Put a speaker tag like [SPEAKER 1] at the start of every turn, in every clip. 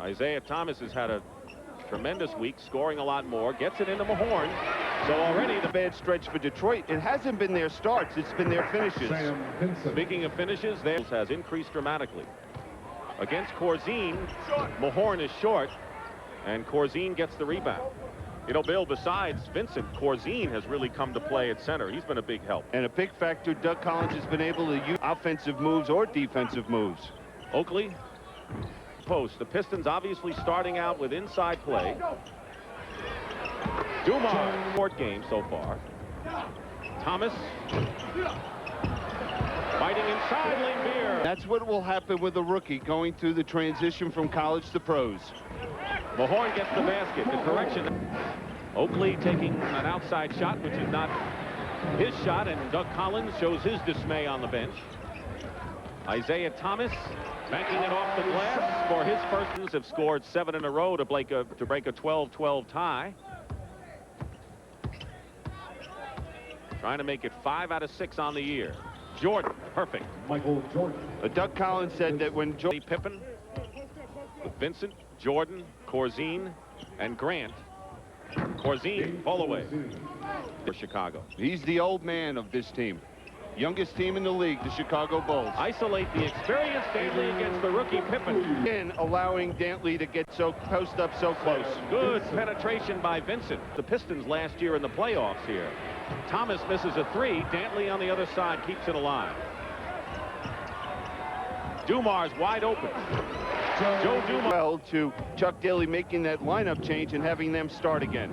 [SPEAKER 1] Isaiah Thomas has had a tremendous week, scoring a lot more, gets it into Mahorn. So already the
[SPEAKER 2] bad stretch for Detroit. It hasn't been their starts, it's been their finishes.
[SPEAKER 1] Speaking of finishes, theirs has increased dramatically. Against Corzine, Mahorn is short, and Corzine gets the rebound. You know, Bill, besides Vincent, Corzine has really come to play at center. He's been a big help.
[SPEAKER 2] And a big factor, Doug Collins has been able to use offensive moves or defensive moves.
[SPEAKER 1] Oakley, post. The Pistons obviously starting out with inside play. Dumars, short game so far. Thomas fighting inside Lambeer.
[SPEAKER 2] That's what will happen with a rookie going through the transition from college to pros.
[SPEAKER 1] Mahorn gets the basket. The correction. Oakley taking an outside shot, which is not his shot, and Doug Collins shows his dismay on the bench. Isaiah Thomas banking it off the glass for his first. Have scored 7 in a row to break a 12-12 tie. Trying to make it 5 out of 6 on the year. Jordan, perfect.
[SPEAKER 3] Michael Jordan.
[SPEAKER 2] Doug Collins said that when
[SPEAKER 1] Pippen, with Vincent, Jordan, Corzine, and Grant. Corzine, fall away for Chicago.
[SPEAKER 2] He's the old man of this team. Youngest team in the league, the Chicago Bulls.
[SPEAKER 1] Isolate the experienced Dantley against the rookie Pippen.
[SPEAKER 2] And allowing Dantley to get post up so close.
[SPEAKER 1] Good penetration by Vincent. The Pistons last year in the playoffs here. Thomas misses a 3. Dantley on the other side keeps it alive. Dumars wide open. Joe Dumars.
[SPEAKER 2] Well, to Chuck Daly making that lineup change and having them start again.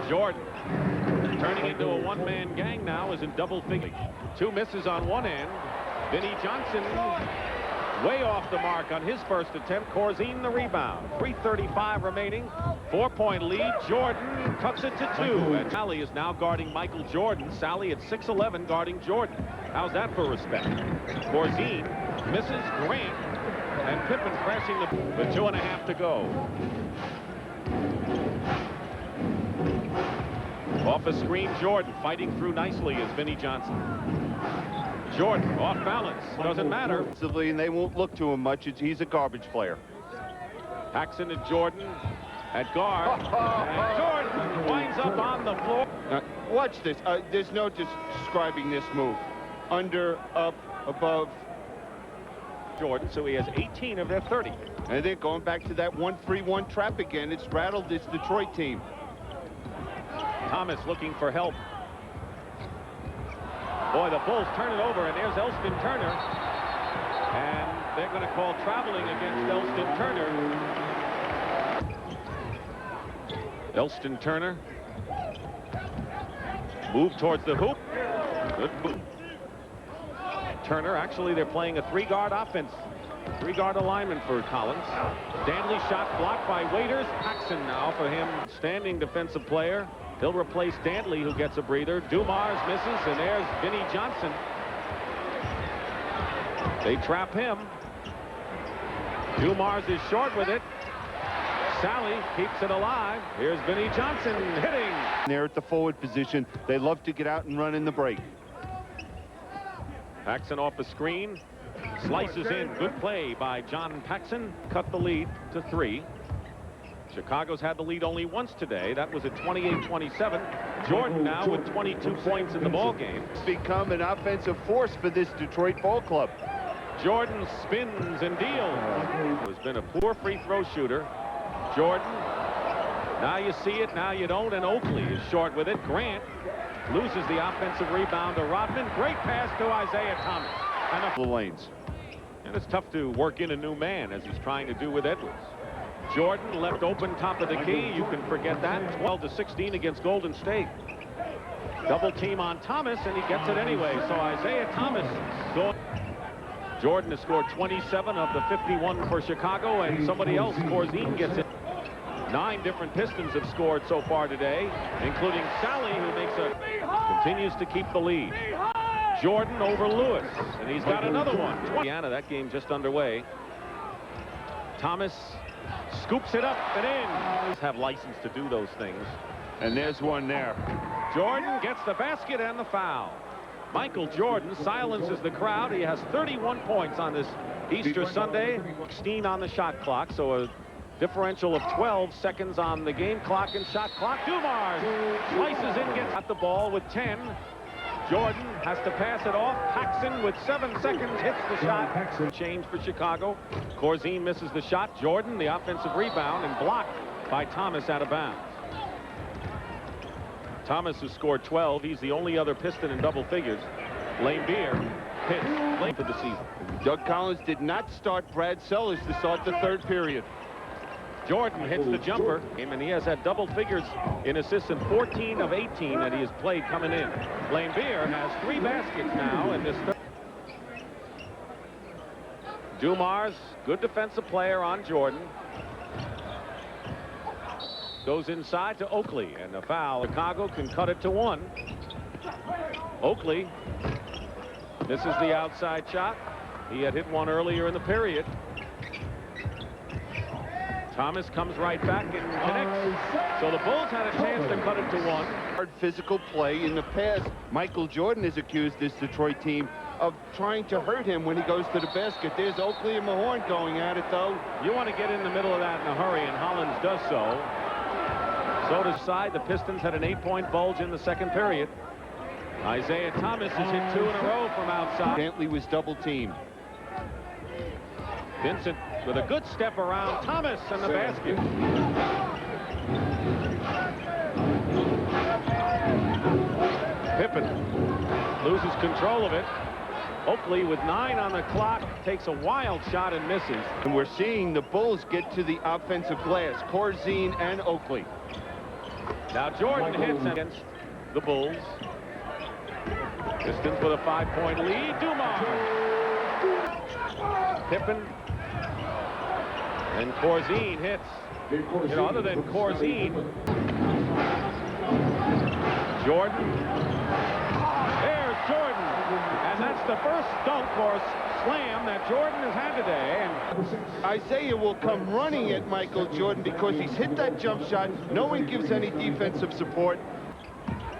[SPEAKER 1] Jordan turning into a one-man gang now is in double figures. 2 misses on one end. Vinnie Johnson way off the mark on his first attempt. Corzine the rebound. 3:35 remaining. 4-point lead. Jordan cuts it to 2. And Sally is now guarding Michael Jordan. Sally at 6'11" guarding Jordan. How's that for respect? Corzine misses Grant. And Pippen crashing with 2.5 to go. Off a screen, Jordan fighting through nicely is Vinnie Johnson. Jordan off balance, doesn't matter.
[SPEAKER 2] And they won't look to him much. He's a garbage player.
[SPEAKER 1] Paxson and Jordan at guard. And Jordan winds up on the floor.
[SPEAKER 2] Watch this. There's no describing this move. Under, up, above.
[SPEAKER 1] Jordan, so he has 18 of their 30.
[SPEAKER 2] And they're going back to that 1-3-1 trap again. It's rattled this Detroit team.
[SPEAKER 1] Thomas looking for help. Boy, the Bulls turn it over, and there's Elston Turner. And they're going to call traveling against Elston Turner. Elston Turner. Move towards the hoop. Good move. Turner, actually, they're playing a 3-guard offense. 3-guard alignment for Collins. Dantley shot blocked by Waiters. Paxson now for him. Standing defensive player. He'll replace Dantley, who gets a breather. Dumars misses, and there's Vinnie Johnson. They trap him. Dumars is short with it. Sally keeps it alive. Here's Vinnie Johnson hitting.
[SPEAKER 2] They're at the forward position. They love to get out and run in the break.
[SPEAKER 1] Paxson off the screen. Slices in. Good play by John Paxson. Cut the lead to 3. Chicago's had the lead only once today. That was at 28-27. Jordan now with 22 points in the ball game.
[SPEAKER 2] It's become an offensive force for this Detroit ball club.
[SPEAKER 1] Jordan spins and deals. Has been a poor free throw shooter. Jordan. Now you see it, now you don't, and Oakley is short with it. Grant loses the offensive rebound to Rodman. Great pass to Isaiah Thomas. And
[SPEAKER 2] the lanes.
[SPEAKER 1] And it's tough to work in a new man, as he's trying to do with Edwards. Jordan left open top of the key. You can forget that. 12-16 against Golden State. Double team on Thomas, and he gets it anyway. So Isaiah Thomas going. Jordan has scored 27 of the 51 for Chicago, and somebody else, Corzine, gets it. 9 different Pistons have scored so far today, including Sally, who continues to keep the lead. Jordan over Lewis, and he's got another one. Indiana, that game just underway. Thomas scoops it up and in. Have license to do those things.
[SPEAKER 2] And there's one there.
[SPEAKER 1] Jordan gets the basket and the foul. Michael Jordan silences the crowd. He has 31 points on this Easter Sunday. 16 on the shot clock, so a Differential of 12 seconds on the game clock and shot clock. Dumars slices in, gets at the ball with 10. Jordan has to pass it off. Paxson with 7 seconds hits the shot. Change for Chicago. Corzine misses the shot. Jordan the offensive rebound and blocked by Thomas out of bounds. Thomas has scored 12. He's the only other Piston in double figures. Beer hits late for the season.
[SPEAKER 2] Doug Collins did not start Brad Sellers to start the third period.
[SPEAKER 1] Jordan hits the jumper, and he has had double figures in assists in 14 of 18 that he has played coming in. Beer has 3 baskets now in this third. Dumars, good defensive player on Jordan. Goes inside to Oakley, and a foul. Chicago can cut it to 1. Oakley misses the outside shot. He had hit one earlier in the period. Thomas comes right back and connects. So the Bulls had a chance to cut it to 1.
[SPEAKER 2] Hard physical play. In the past, Michael Jordan has accused this Detroit team of trying to hurt him when he goes to the basket. There's Oakley and Mahorn going at it, though.
[SPEAKER 1] You want to get in the middle of that in a hurry, and Hollins does so. So to side, the Pistons had an 8-point bulge in the second period. Isaiah Thomas has hit 2 in a row from outside.
[SPEAKER 2] Dantley was double-teamed.
[SPEAKER 1] Vincent with a good step around Thomas and the basket. Pippen loses control of it. Oakley with 9 on the clock takes a wild shot and misses.
[SPEAKER 2] And we're seeing the Bulls get to the offensive glass. Corzine and Oakley.
[SPEAKER 1] Now Jordan hits against the Bulls. Pistons with a 5-point lead. Dumars. Pippen. And Corzine hits. You know, other than Corzine. Jordan. There's Jordan. And that's the first dunk or slam that Jordan has had today. And
[SPEAKER 2] Isaiah will come running at Michael Jordan because he's hit that jump shot. No one gives any defensive support.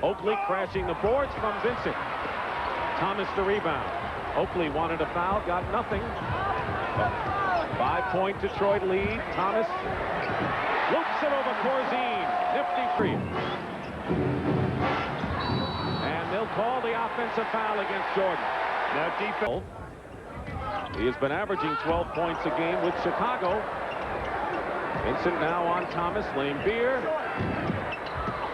[SPEAKER 1] Oakley crashing the boards from Vincent. Thomas the rebound. Oakley wanted a foul, got nothing. 5-point Detroit lead. Thomas loops it over Corzine. Nifty free. And they'll call the offensive foul against Jordan.
[SPEAKER 2] Now defense.
[SPEAKER 1] He has been averaging 12 points a game with Chicago. Vincent now on Thomas. Beer.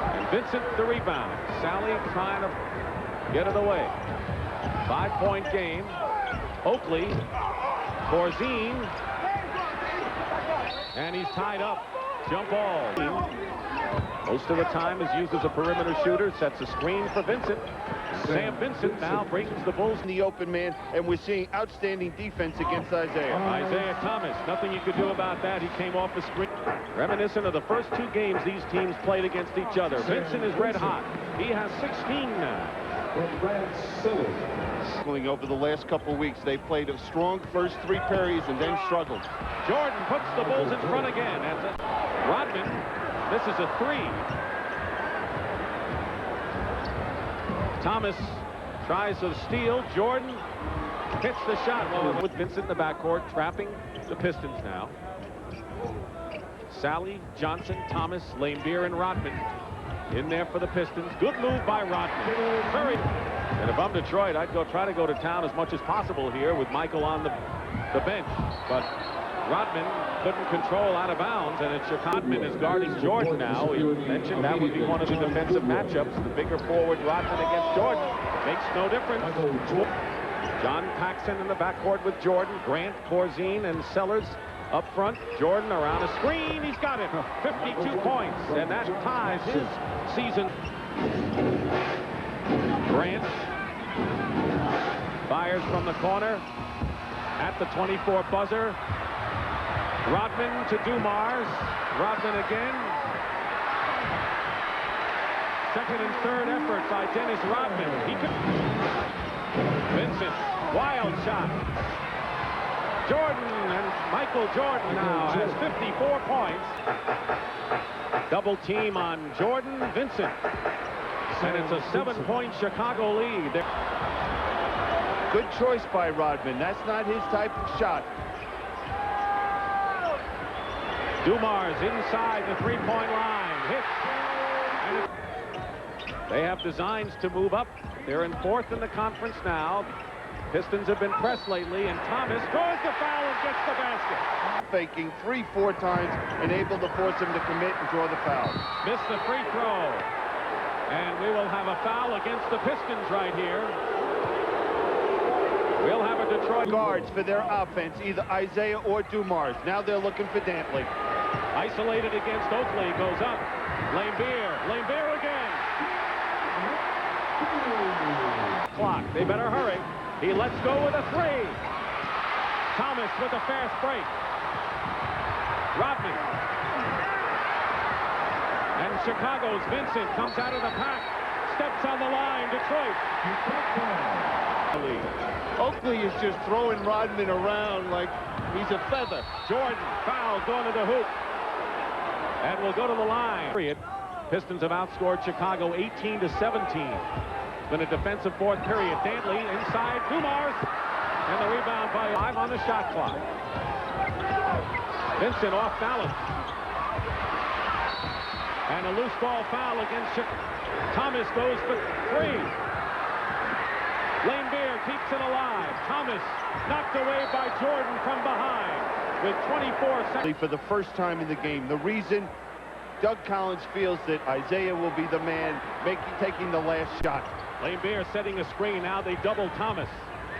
[SPEAKER 1] And Vincent the rebound. Sally trying to get it away. 5-point game. Oakley. Corzine. And he's tied up. Jump ball. Most of the time is used as a perimeter shooter. Sets a screen for Vincent. Sam Vincent now brings the Bulls
[SPEAKER 2] in the open man, and we're seeing outstanding defense against Isaiah.
[SPEAKER 1] Isaiah Thomas, nothing you could do about that. He came off the screen. Reminiscent of the first 2 games these teams played against each other. Vincent is red hot. He has 16 now.
[SPEAKER 2] Over the last couple weeks, they played a strong first 3 periods and then struggled.
[SPEAKER 1] Jordan puts the Bulls in front again. Rodman, this is a 3. Thomas tries to steal. Jordan hits the shot. Well, with Vincent in the backcourt, trapping the Pistons now. Sally, Johnson, Thomas, Beer, and Rodman in there for the Pistons. Good move by Rodman. Very. And if I'm Detroit, I'd try to go to town as much as possible here with Michael on the bench. But Rodman couldn't control out of bounds, and it's Rodman is guarding Jordan now. We mentioned that would be one of the defensive matchups. The bigger forward Rodman against Jordan makes no difference. John Paxson in the backcourt with Jordan. Grant, Corzine, and Sellers up front. Jordan around a screen. He's got it. 52 points, and that ties his season. Grant fires from the corner at the 24 buzzer. Rodman to Dumars. Rodman again. Second and third effort by Dennis Rodman. He could. Vincent, wild shot. Jordan, and Michael Jordan now has 54 points. Double team on Jordan, Vincent. And it's a 7-point Chicago lead.
[SPEAKER 2] Good choice by Rodman. That's not his type of shot.
[SPEAKER 1] Dumars inside the three-point line. Hits. And they have designs to move up. They're in fourth in the conference now. Pistons have been pressed lately, and Thomas draws the foul and gets the basket.
[SPEAKER 2] Faking 3-4 times and able to force him to commit and draw the foul.
[SPEAKER 1] Missed the free throw. And we will have a foul against the Pistons right here. We'll have a Detroit
[SPEAKER 2] guards for their offense, either Isaiah or Dumars. Now they're looking for Dantley.
[SPEAKER 1] Isolated against Oakley, goes up. Laimbeer again. Clock, they better hurry. He lets go with a three. Thomas with a fast break. Rodney. And Chicago's Vincent comes out of the pack. Steps on the line, Detroit.
[SPEAKER 2] Oakley is just throwing Rodman around like he's a feather.
[SPEAKER 1] Jordan fouled going to the hoop. And will go to the line. Period. Pistons have outscored Chicago 18-17. Then a defensive fourth period. Dantley inside Dumars. And the rebound by 5 on the shot clock. Vincent off balance. And a loose ball foul against Chicago. Thomas goes for 3. Laimbeer keeps it alive. Thomas knocked away by Jordan from behind with 24 seconds.
[SPEAKER 2] For the first time in the game. The reason Doug Collins feels that Isaiah will be the man taking the last shot.
[SPEAKER 1] Laimbeer setting a screen. Now they double Thomas.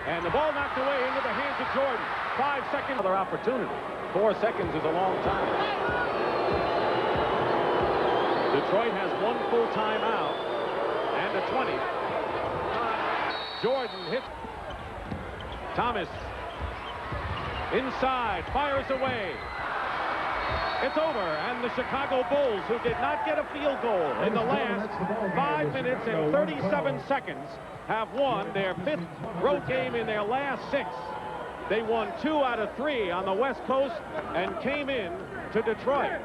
[SPEAKER 1] And the ball knocked away into the hands of Jordan. 5 seconds. Another opportunity. 4 seconds is a long time. Detroit has 1 full timeout and a 20. Jordan hits. Thomas inside, fires away. It's over, and the Chicago Bulls, who did not get a field goal in the last 5 minutes and 37 seconds, have won their 5th road game in their last 6. They won 2 out of 3 on the West Coast and came in to Detroit.